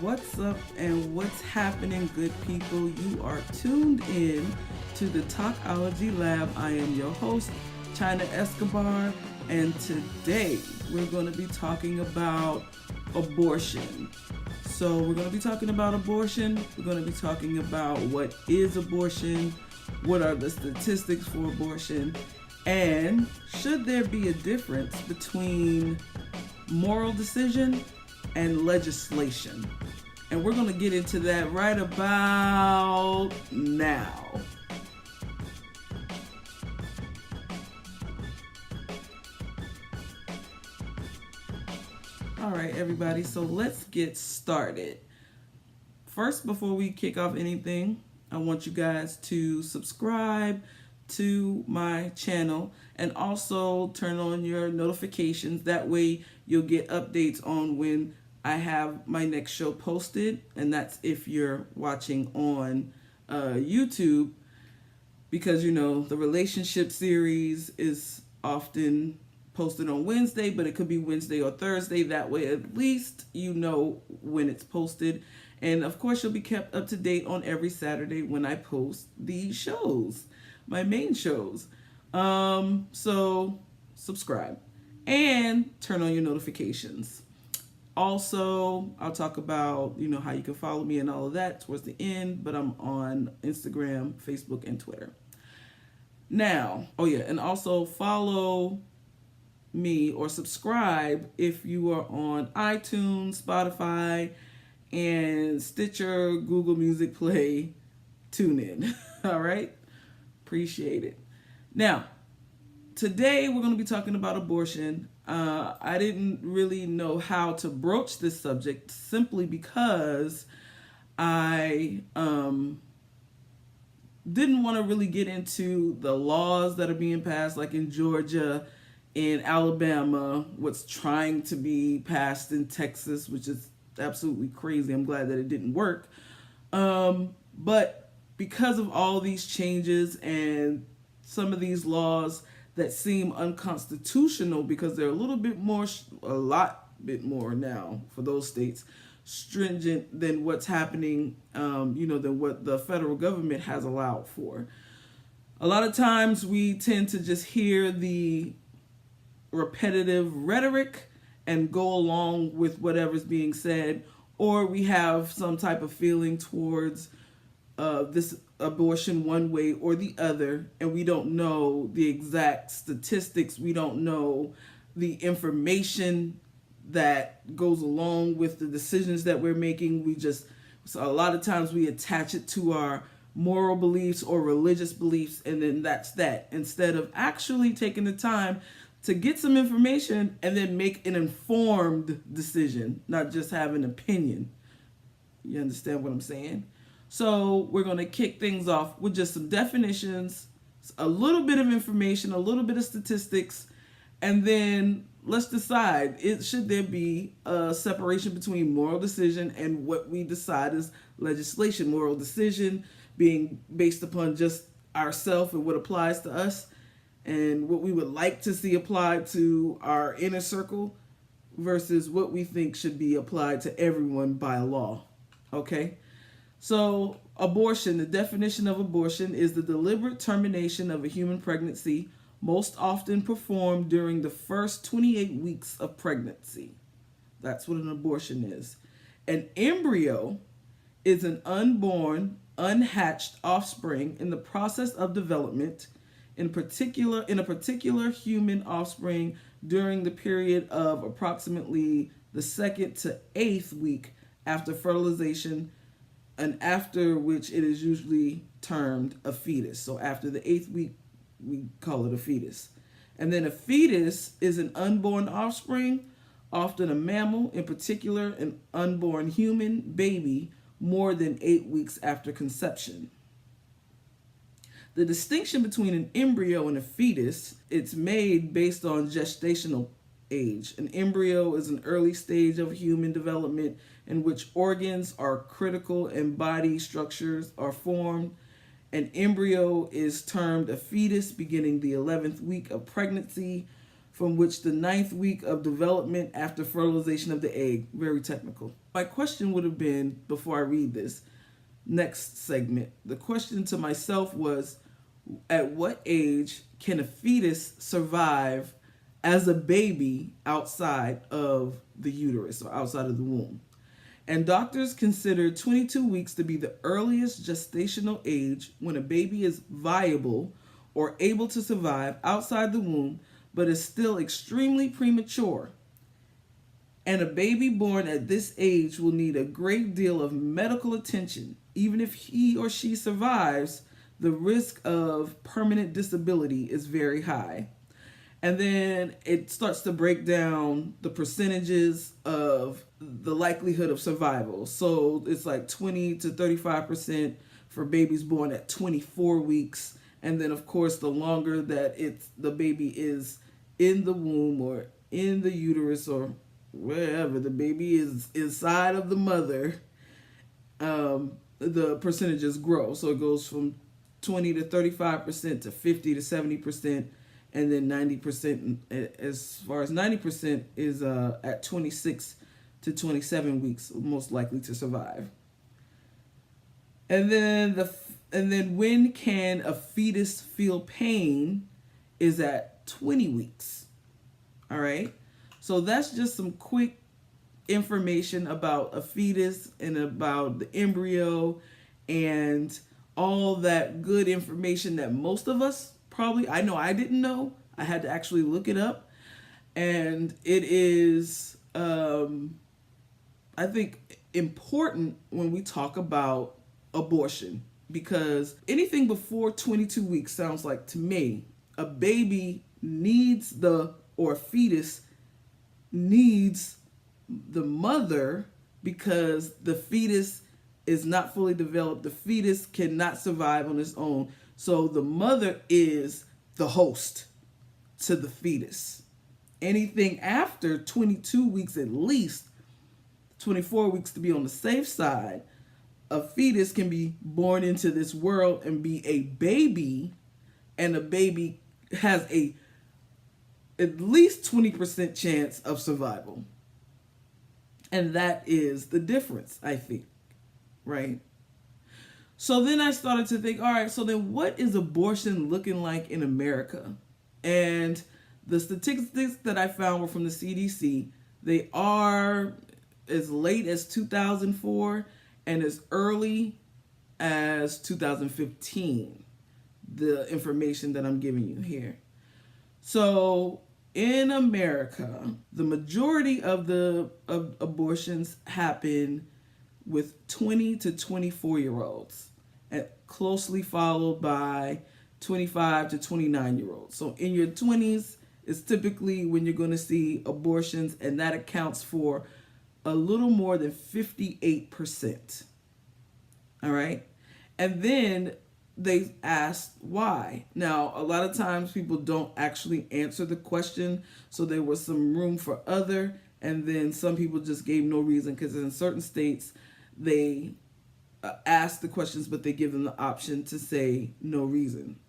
What's up and what's happening, good people? You are tuned in to the Talkology Lab. I am your host, Chyna Escobar, and today we're going to be talking about abortion. So, we're going to be talking about abortion. We're going to be talking about what is abortion, what are the statistics for abortion, and should there be a difference between moral decision and legislation. And we're going to get into that right about now. All right, everybody, so let's get started. First, before we kick off anything, I want you guys to subscribe to my channel and also turn on your notifications. That way you'll get updates on when I have my next show posted, and that's if you're watching on YouTube, because the relationship series is often posted on Wednesday, but it could be Wednesday or Thursday. That way at least you know when it's posted. And of course you'll be kept up to date on every Saturday when I post these shows, my main shows. So subscribe and turn on your notifications. Also, I'll talk about, how you can follow me and all of that towards the end, but I'm on Instagram, Facebook, and Twitter. Now, and also follow me or subscribe if you are on iTunes, Spotify, and Stitcher, Google Music Play, TuneIn. All right? Appreciate it. Now, today we're going to be talking about abortion. I didn't really know how to broach this subject simply because I didn't want to really get into the laws that are being passed, like in Georgia, in Alabama, what's trying to be passed in Texas, which is absolutely crazy. I'm glad that it didn't work. But because of all these changes and some of these laws that seem unconstitutional because they're a lot bit more now for those states, stringent than what's happening, than what the federal government has allowed for. A lot of times we tend to just hear the repetitive rhetoric and go along with whatever's being said, or we have some type of feeling towards this abortion one way or the other, and we don't know the exact statistics. We don't know the information that goes along with the decisions that we're making. So a lot of times we attach it to our moral beliefs or religious beliefs, and then that's that, instead of actually taking the time to get some information and then make an informed decision, not just have an opinion. You understand what I'm saying? So we're going to kick things off with just some definitions, a little bit of information, a little bit of statistics, and then let's decide, should there be a separation between moral decision and what we decide is legislation. Moral decision being based upon just ourselves and what applies to us and what we would like to see applied to our inner circle versus what we think should be applied to everyone by law. Okay? So, abortion, the definition of abortion is the deliberate termination of a human pregnancy, most often performed during the first 28 weeks of pregnancy. That's what an abortion is. An embryo is an unborn, unhatched offspring in the process of development, in a particular human offspring during the period of approximately the 2nd to 8th week after fertilization, and after which it is usually termed a fetus. So after the 8th week, we call it a fetus. And then a fetus is an unborn offspring, often a mammal, in particular an unborn human baby, more than 8 weeks after conception. The distinction between an embryo and a fetus, it's made based on gestational age. An embryo is an early stage of human development in which organs are critical and body structures are formed. An embryo is termed a fetus beginning the 11th week of pregnancy from which the ninth week of development after fertilization of the egg. Very technical. My question would have been, before I read this next segment, the question to myself was, at what age can a fetus survive as a baby outside of the uterus or outside of the womb? And doctors consider 22 weeks to be the earliest gestational age when a baby is viable or able to survive outside the womb, but is still extremely premature. And a baby born at this age will need a great deal of medical attention. Even if he or she survives, the risk of permanent disability is very high. And then it starts to break down the percentages of the likelihood of survival. So it's like 20 to 35% for babies born at 24 weeks. And then, of course, the longer that the baby is in the womb or in the uterus or wherever the baby is inside of the mother, the percentages grow. So it goes from 20 to 35% to 50 to 70%. And then 90%, as far as 90%, is at 26 to 27 weeks, most likely to survive. And then when can a fetus feel pain is at 20 weeks. All right. So that's just some quick information about a fetus and about the embryo and all that good information that most of us probably, I know I didn't know. I had to actually look it up. And it is, I think, important when we talk about abortion, because anything before 22 weeks sounds like, to me, a baby needs or a fetus needs the mother, because the fetus is not fully developed. The fetus cannot survive on its own. So the mother is the host to the fetus. Anything after 22 weeks, at least 24 weeks to be on the safe side, a fetus can be born into this world and be a baby, and a baby has at least 20% chance of survival. And that is the difference, I think, right? So then I started to think, all right, so then what is abortion looking like in America? And the statistics that I found were from the CDC. They are as late as 2004 and as early as 2015, the information that I'm giving you here. So in America, the majority of abortions happen with 20 to 24-year-olds, and closely followed by 25 to 29-year-olds. So in your 20s is typically when you're going to see abortions, and that accounts for a little more than 58%. All right? And then they asked why. Now, a lot of times people don't actually answer the question, so there was some room for other, and then some people just gave no reason, because in certain states, they ask the questions, but they give them the option to say no reason.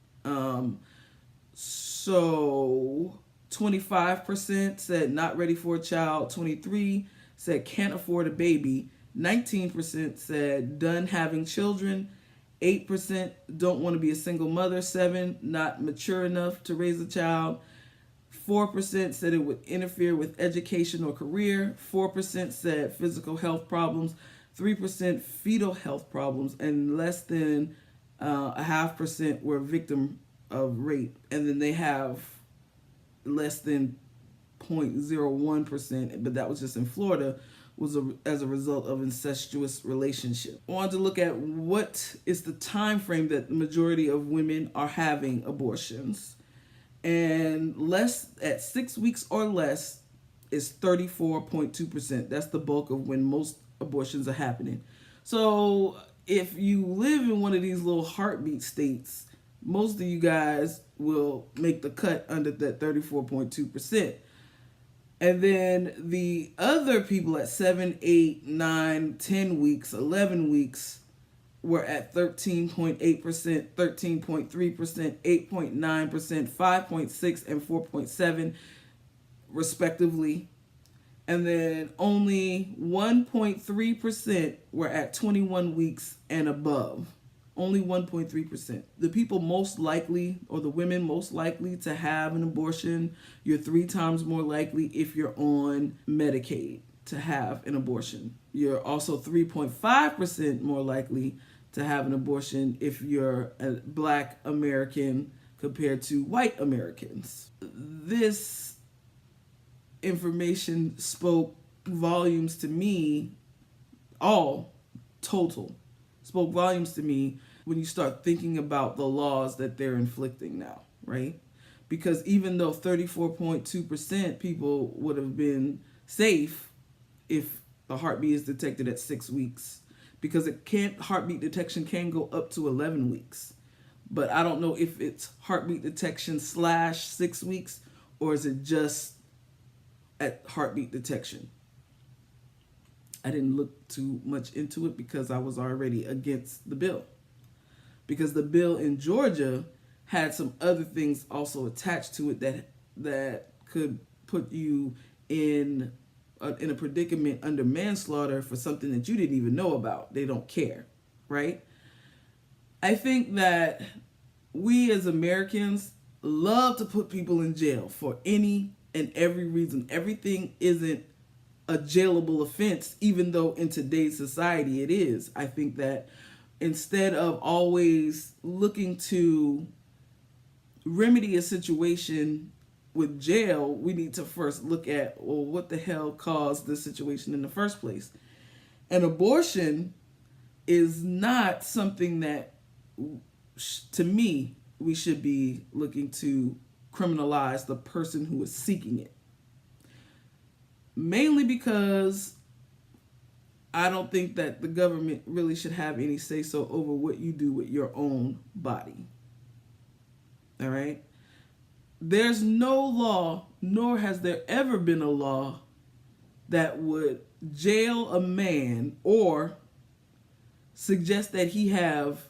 So 25% said not ready for a child. 23% said can't afford a baby. 19% said done having children. 8% don't want to be a single mother. 7% not mature enough to raise a child. 4% said it would interfere with education or career. 4% said physical health problems. 3% fetal health problems, and less than 0.5% were victim of rape. And then they have less than 0.01%, but that was just in Florida, as a result of incestuous relationship. I wanted to look at what is the time frame that the majority of women are having abortions. And at 6 weeks or less is 34.2%. That's the bulk of when most abortions are happening. So if you live in one of these little heartbeat states, most of you guys will make the cut under that 34.2%. And then the other people at 7, 8, 9, 10 weeks, 11 weeks were at 13.8%, 13.3%, 8.9%, 5.6%, and 4.7%. respectively. And then only 1.3% were at 21 weeks and above. Only 1.3%. The people most likely, or the women most likely to have an abortion, you're 3 times more likely if you're on Medicaid to have an abortion. You're also 3.5% more likely to have an abortion if you're a Black American compared to white Americans. This information spoke volumes to me, all total, spoke volumes to me when you start thinking about the laws that they're inflicting now, right? Because even though 34.2% people would have been safe if the heartbeat is detected at 6 weeks, because heartbeat detection can go up to 11 weeks. But I don't know if it's heartbeat detection / 6 weeks, or is it just at heartbeat detection. I didn't look too much into it because I was already against the bill. Because the bill in Georgia had some other things also attached to it that could put you in a predicament under manslaughter for something that you didn't even know about. They don't care, right? I think that we as Americans love to put people in jail for any and every reason. Everything isn't a jailable offense, even though in today's society it is. I think that instead of always looking to remedy a situation with jail, we need to first look at, well, what the hell caused this situation in the first place? And abortion is not something that, to me, we should be looking to criminalize the person who is seeking it. Mainly because I don't think that the government really should have any say-so over what you do with your own body. All right? There's no law, nor has there ever been a law that would jail a man or suggest that he have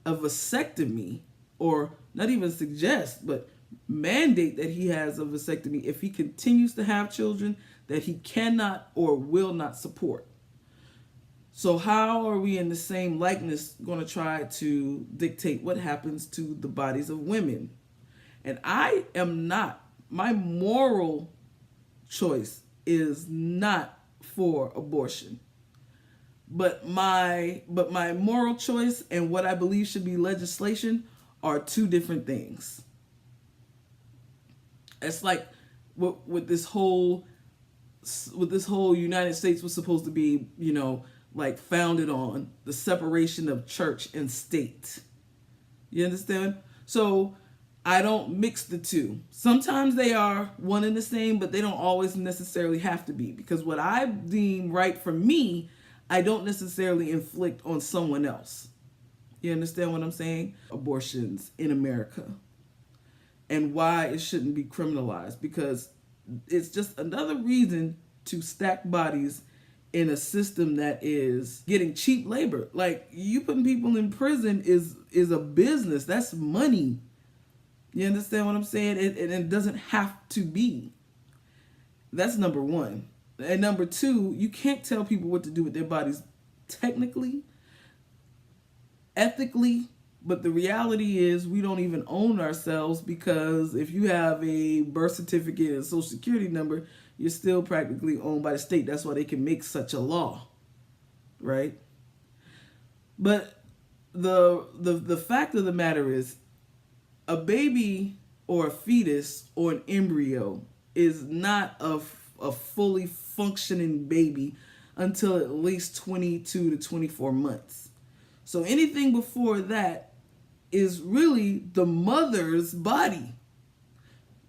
a vasectomy, or not even suggest, but mandate that he has a vasectomy if he continues to have children that he cannot or will not support. So how are we in the same likeness going to try to dictate what happens to the bodies of women? And I am not, my moral choice is not for abortion. But my moral choice and what I believe should be legislation are two different things. It's like with this whole United States was supposed to be, like founded on the separation of church and state. You understand? So I don't mix the two. Sometimes they are one and the same, but they don't always necessarily have to be, because what I deem right for me, I don't necessarily inflict on someone else. You understand what I'm saying? Abortions in America and why it shouldn't be criminalized, because it's just another reason to stack bodies in a system that is getting cheap labor. Like, you putting people in prison is a business. That's money. You understand what I'm saying? It doesn't have to be. That's number one. And number two, you can't tell people what to do with their bodies technically, ethically, but the reality is we don't even own ourselves, because if you have a birth certificate and a social security number, you're still practically owned by the state. That's why they can make such a law, right? But the fact of the matter is, a baby or a fetus or an embryo is not a fully functioning baby until at least 22 to 24 months. So anything before that is really the mother's body.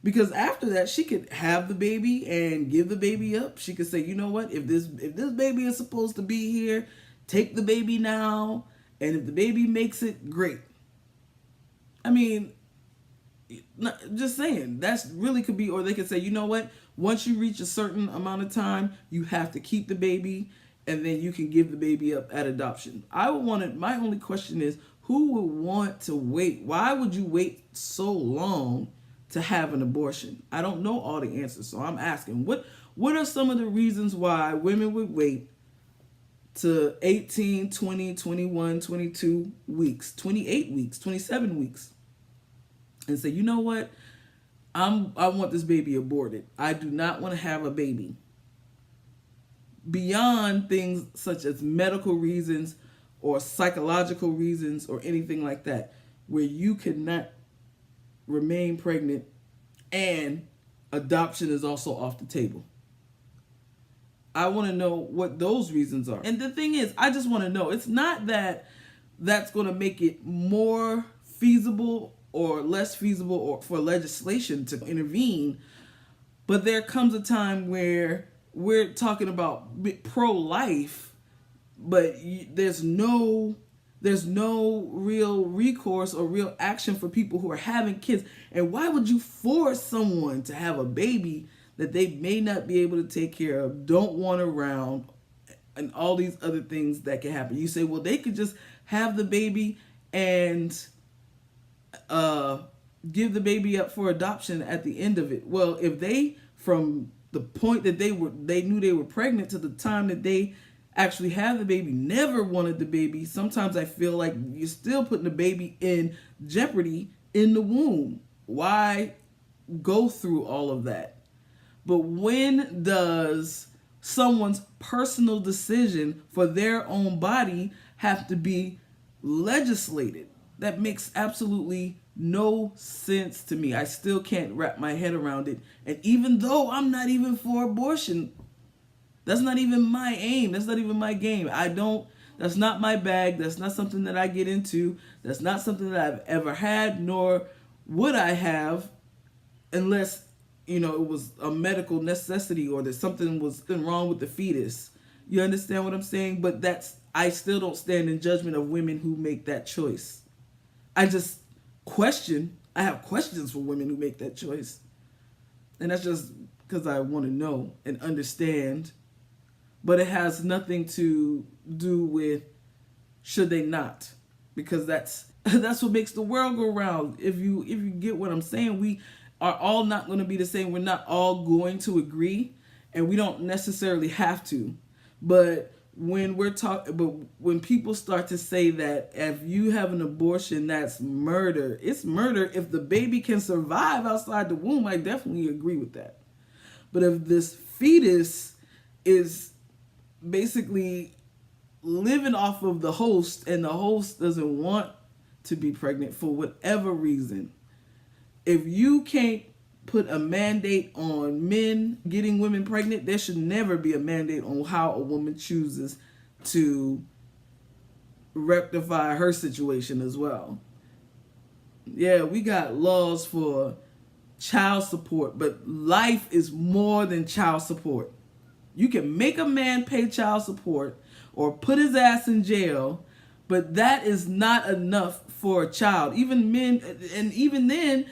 Because after that, she could have the baby and give the baby up. She could say, you know what, if this baby is supposed to be here, take the baby now. And if the baby makes it, great. I mean, just saying, that's really could be, or they could say, you know what, once you reach a certain amount of time, you have to keep the baby, and then you can give the baby up at adoption. My only question is, who would want to wait? Why would you wait so long to have an abortion? I don't know all the answers, so I'm asking, what are some of the reasons why women would wait to 18, 20, 21, 22 weeks, 28 weeks, 27 weeks, and say, you know what, I want this baby aborted. I do not want to have a baby. Beyond things such as medical reasons or psychological reasons or anything like that, where you cannot remain pregnant and adoption is also off the table. I want to know what those reasons are. And the thing is, I just want to know. It's not that that's going to make it more feasible or less feasible or for legislation to intervene, but there comes a time where we're talking about pro-life, but there's no real recourse or real action for people who are having kids. And why would you force someone to have a baby that they may not be able to take care of, don't want around, and all these other things that can happen? You say, well, they could just have the baby and give the baby up for adoption at the end of it. Well, if they, from the point that they knew they were pregnant to the time that they actually have the baby, never wanted the baby, sometimes I feel like you're still putting the baby in jeopardy in the womb. Why go through all of that? But when does someone's personal decision for their own body have to be legislated? That makes absolutely no sense to me. I still can't wrap my head around it. And even though I'm not even for abortion, that's not even my aim. That's not even my game. That's not my bag. That's not something that I get into. That's not something that I've ever had, nor would I have, unless, it was a medical necessity or that something was wrong with the fetus. You understand what I'm saying? But I still don't stand in judgment of women who make that choice. I just I have questions for women who make that choice. And that's just because I want to know and understand. But it has nothing to do with should they not. Because that's what makes the world go round. If you get what I'm saying, we are all not going to be the same. We're not all going to agree, and we don't necessarily have to. But when people start to say that if you have an abortion, that's murder. It's murder if the baby can survive outside the womb. I definitely agree with that. But if this fetus is basically living off of the host and the host doesn't want to be pregnant for whatever reason, if you can't put a mandate on men getting women pregnant, there should never be a mandate on how a woman chooses to rectify her situation as well. Yeah, we got laws for child support, but life is more than child support. You can make a man pay child support or put his ass in jail, but that is not enough for a child. Even men, and even then,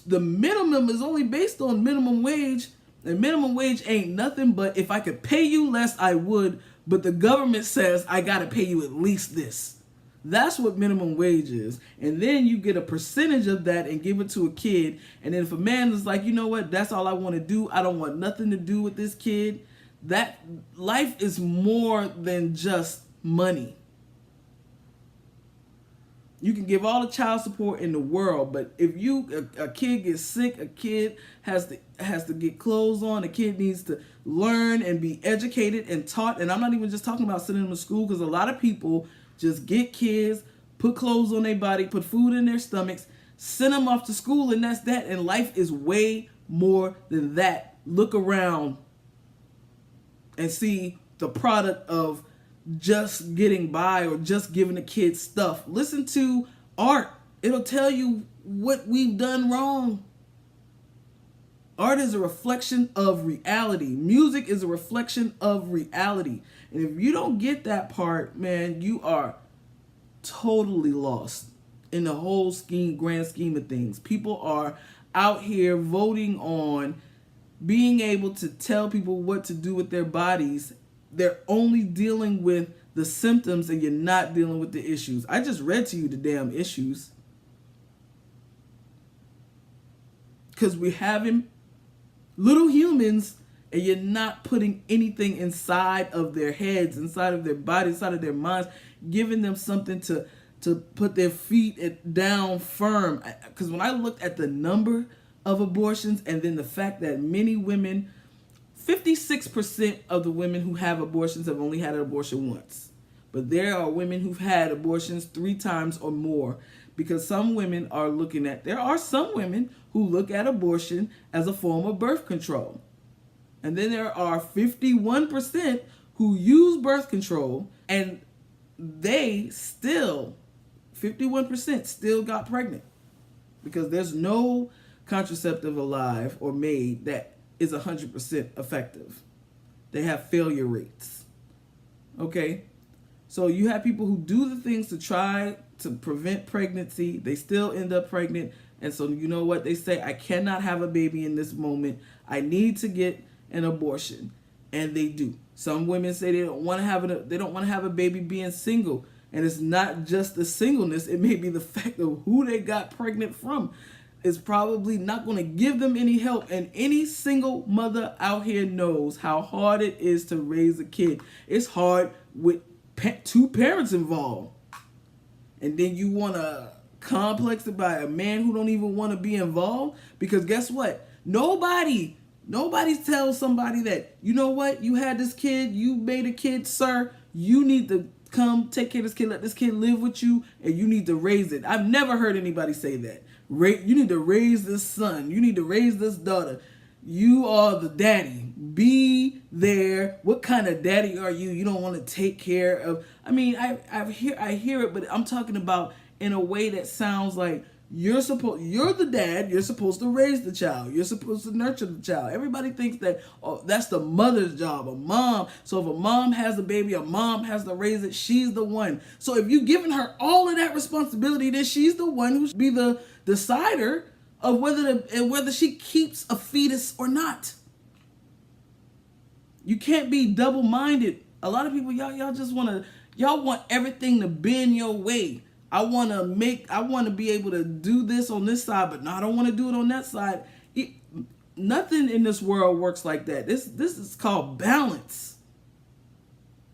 the minimum is only based on minimum wage, and minimum wage ain't nothing but if I could pay you less, I would, but the government says I gotta pay you at least this. That's what minimum wage is. And then you get a percentage of that and give it to a kid. And then if a man is like, you know what, that's all I want to do, I don't want nothing to do with this kid, that life is more than just money. You can give all the child support in the world, but if a kid gets sick, a kid has to get clothes on, a kid needs to learn and be educated and taught. And I'm not even just talking about sending them to school, because a lot of people just get kids, put clothes on their body, put food in their stomachs, send them off to school, and that's that. And life is way more than that. Look around and see the product of just getting by or just giving the kids stuff. Listen to art. It'll tell you what we've done wrong. Art is a reflection of reality. Music is a reflection of reality. And if you don't get that part, man, you are totally lost in the whole grand scheme of things. People are out here voting on being able to tell people what to do with their bodies. They're only dealing with the symptoms and you're not dealing with the issues. I just read to you the damn issues. because we're having little humans, and you're not putting anything inside of their heads, inside of their bodies, inside of their minds, giving them something to put their feet down firm. Because when I looked at the number of abortions, and then the fact that many women, 56% of the women who have abortions have only had an abortion once. But there are women who've had abortions 3 times or more, because some women are there are some women who look at abortion as a form of birth control. And then there are 51% who use birth control, and they still, 51% still got pregnant, because there's no contraceptive alive or made that is 100% effective. They have failure rates. Okay? So you have people who do the things to try to prevent pregnancy. They still end up pregnant. And so you know what they say? I cannot have a baby in this moment. I need to get an abortion. And they do. Some women say they don't want to have a baby being single. And it's not just the singleness. It may be the fact of who they got pregnant from is probably not going to give them any help. And any single mother out here knows how hard it is to raise a kid. It's hard with 2 parents involved. And then you want to complex it by a man who don't even want to be involved. Because guess what? Nobody tells somebody that, you know what, you had this kid, you made a kid, sir, you need to come take care of this kid, let this kid live with you, and you need to raise it. I've never heard anybody say that. You need to raise this son. You need to raise this daughter. You are the daddy. Be there. What kind of daddy are you? You don't want to take care of. I mean, I hear it, but I'm talking about in a way that sounds like you're the dad. You're supposed to raise the child. You're supposed to nurture the child. Everybody thinks that that's the mother's job, a mom. So if a mom has a baby, a mom has to raise it. She's the one. So if you're giving her all of that responsibility, then she's the one who should be the decider of whether she keeps a fetus or not. You can't be double-minded. A lot of people, y'all want everything to bend your way. I want to be able to do this on this side, but no, I don't want to do it on that side. Nothing in this world works like that. This is called balance.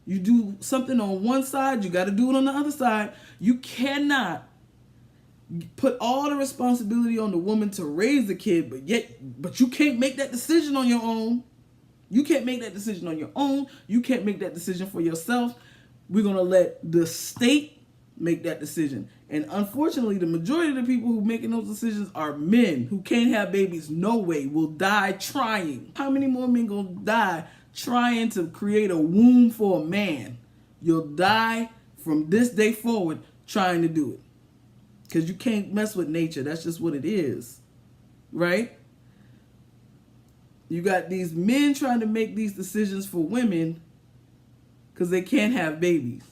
You do something on one side, you got to do it on the other side. You cannot put all the responsibility on the woman to raise the kid, but you can't make that decision on your own. You can't make that decision on your own. You can't make that decision for yourself. We're going to let the state make that decision. And unfortunately, the majority of the people who making those decisions are men who can't have babies, no way, will die trying. How many more men gonna die trying to create a womb for a man? You'll die from this day forward trying to do it. Because you can't mess with nature. That's just what it is. Right? You got these men trying to make these decisions for women because they can't have babies.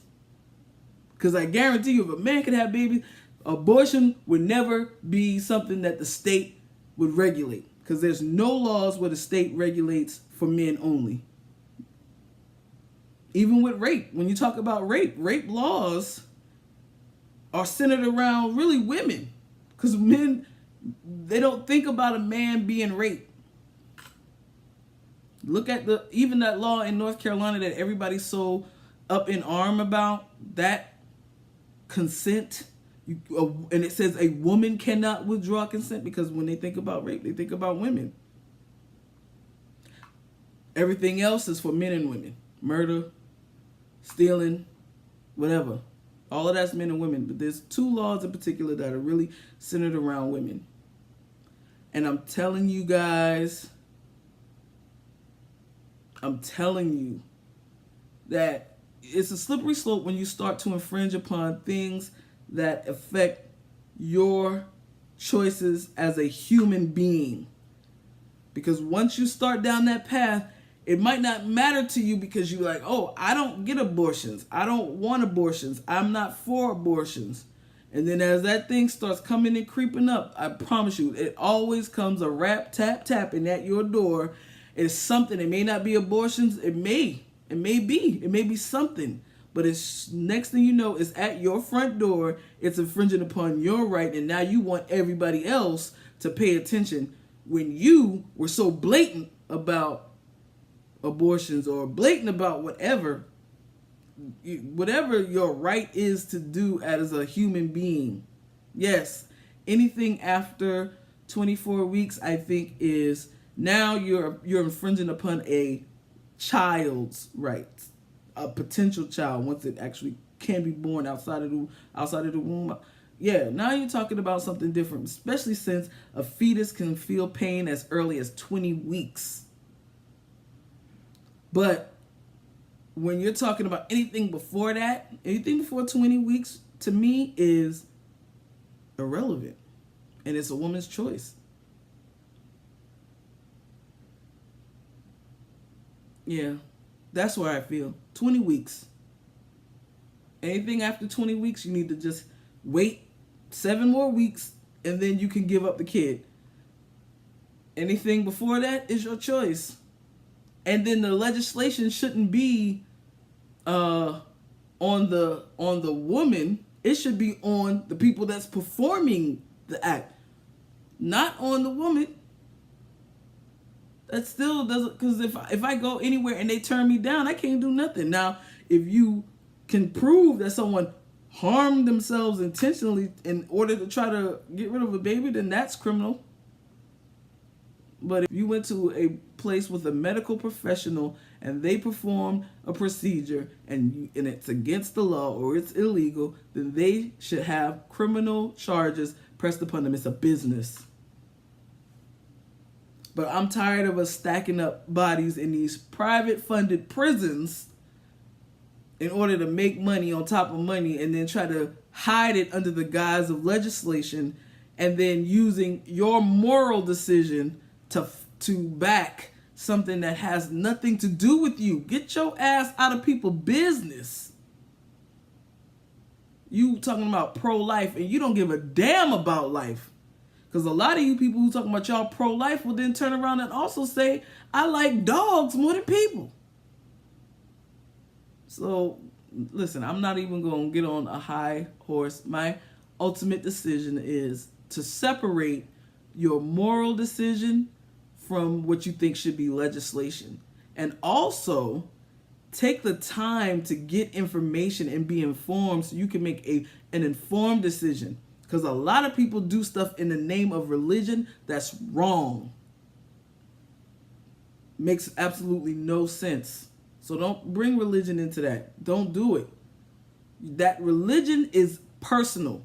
Because I guarantee you, if a man could have babies, abortion would never be something that the state would regulate. Because there's no laws where the state regulates for men only. Even with rape, when you talk about rape laws are centered around really women. Because men, they don't think about a man being raped. Look at even that law in North Carolina that everybody's so up in arm about, that consent, and it says a woman cannot withdraw consent, because when they think about rape, they think about women. Everything else is for men and women. Murder, stealing, whatever. All of that's men and women. But there's 2 laws in particular that are really centered around women. And I'm telling you guys, that it's a slippery slope when you start to infringe upon things that affect your choices as a human being. Because once you start down that path, it might not matter to you because you're like, oh, I don't get abortions. I don't want abortions. I'm not for abortions. And then as that thing starts coming and creeping up, I promise you, it always comes a rap, tapping at your door. It's something. It may not be abortions. It may be something, but it's next thing you know, it's at your front door. It's infringing upon your right, and now you want everybody else to pay attention when you were so blatant about abortions or blatant about whatever your right is to do as a human being. Yes, anything after 24 weeks, I think, is now you're infringing upon a child's rights, a potential child once it actually can be born outside of the womb. Yeah, now you're talking about something different, especially since a fetus can feel pain as early as 20 weeks. But when you're talking about anything before that, anything before 20 weeks, to me is irrelevant. And it's a woman's choice. Yeah, that's where I feel. 20 weeks. Anything after 20 weeks, you need to just wait 7 more weeks and then you can give up the kid. Anything before that is your choice. And then the legislation shouldn't be on the woman. It should be on the people that's performing the act, not on the woman. That still doesn't, because if I go anywhere and they turn me down, I can't do nothing. Now, if you can prove that someone harmed themselves intentionally in order to try to get rid of a baby, then that's criminal. But if you went to a place with a medical professional and they performed a procedure and it's against the law or it's illegal, then they should have criminal charges pressed upon them. It's a business. But I'm tired of us stacking up bodies in these private funded prisons in order to make money on top of money and then try to hide it under the guise of legislation and then using your moral decision to back something that has nothing to do with you. Get your ass out of people's business. You talking about pro-life and you don't give a damn about life. Because a lot of you people who talking about y'all pro-life will then turn around and also say, I like dogs more than people. So, listen, I'm not even going to get on a high horse. My ultimate decision is to separate your moral decision from what you think should be legislation. And also, take the time to get information and be informed so you can make an informed decision. Because a lot of people do stuff in the name of religion that's wrong. Makes absolutely no sense. So don't bring religion into that. Don't do it. That religion is personal.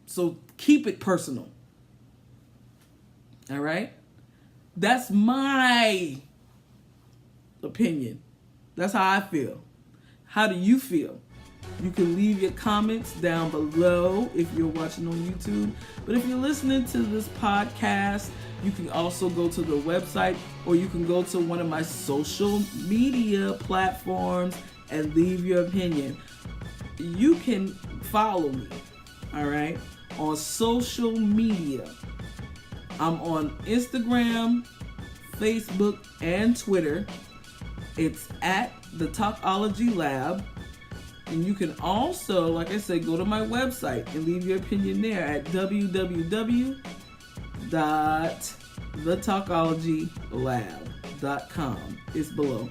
So keep it personal. All right? That's my opinion. That's how I feel. How do you feel? You can leave your comments down below if you're watching on YouTube. But if you're listening to this podcast, you can also go to the website or you can go to one of my social media platforms and leave your opinion. You can follow me, all right, on social media. I'm on Instagram, Facebook, and Twitter. It's at the Talkology Lab. And you can also, like I said, go to my website and leave your opinion there at www.thetalkologylab.com. It's below.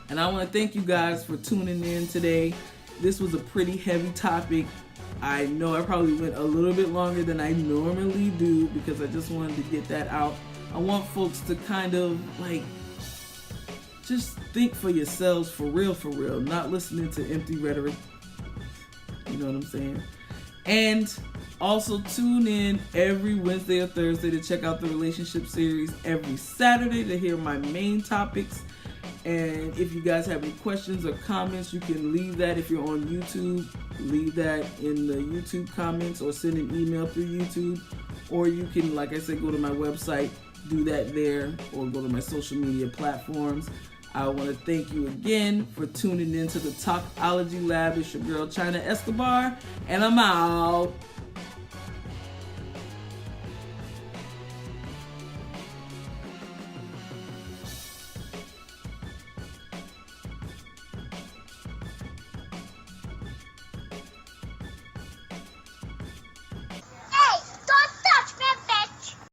And I want to thank you guys for tuning in today. This was a pretty heavy topic. I know I probably went a little bit longer than I normally do because I just wanted to get that out. I want folks to kind of like just think for yourselves, for real, not listening to empty rhetoric. You know what I'm saying? And also tune in every Wednesday or Thursday to check out the relationship series, every Saturday to hear my main topics. And if you guys have any questions or comments, you can leave that. If you're on YouTube, leave that in the YouTube comments or send an email through YouTube. Or you can, like I said, go to my website, do that there, or go to my social media platforms. I want to thank you again for tuning in to the Talkology Lab. It's your girl, Chyna Escobar, and I'm out.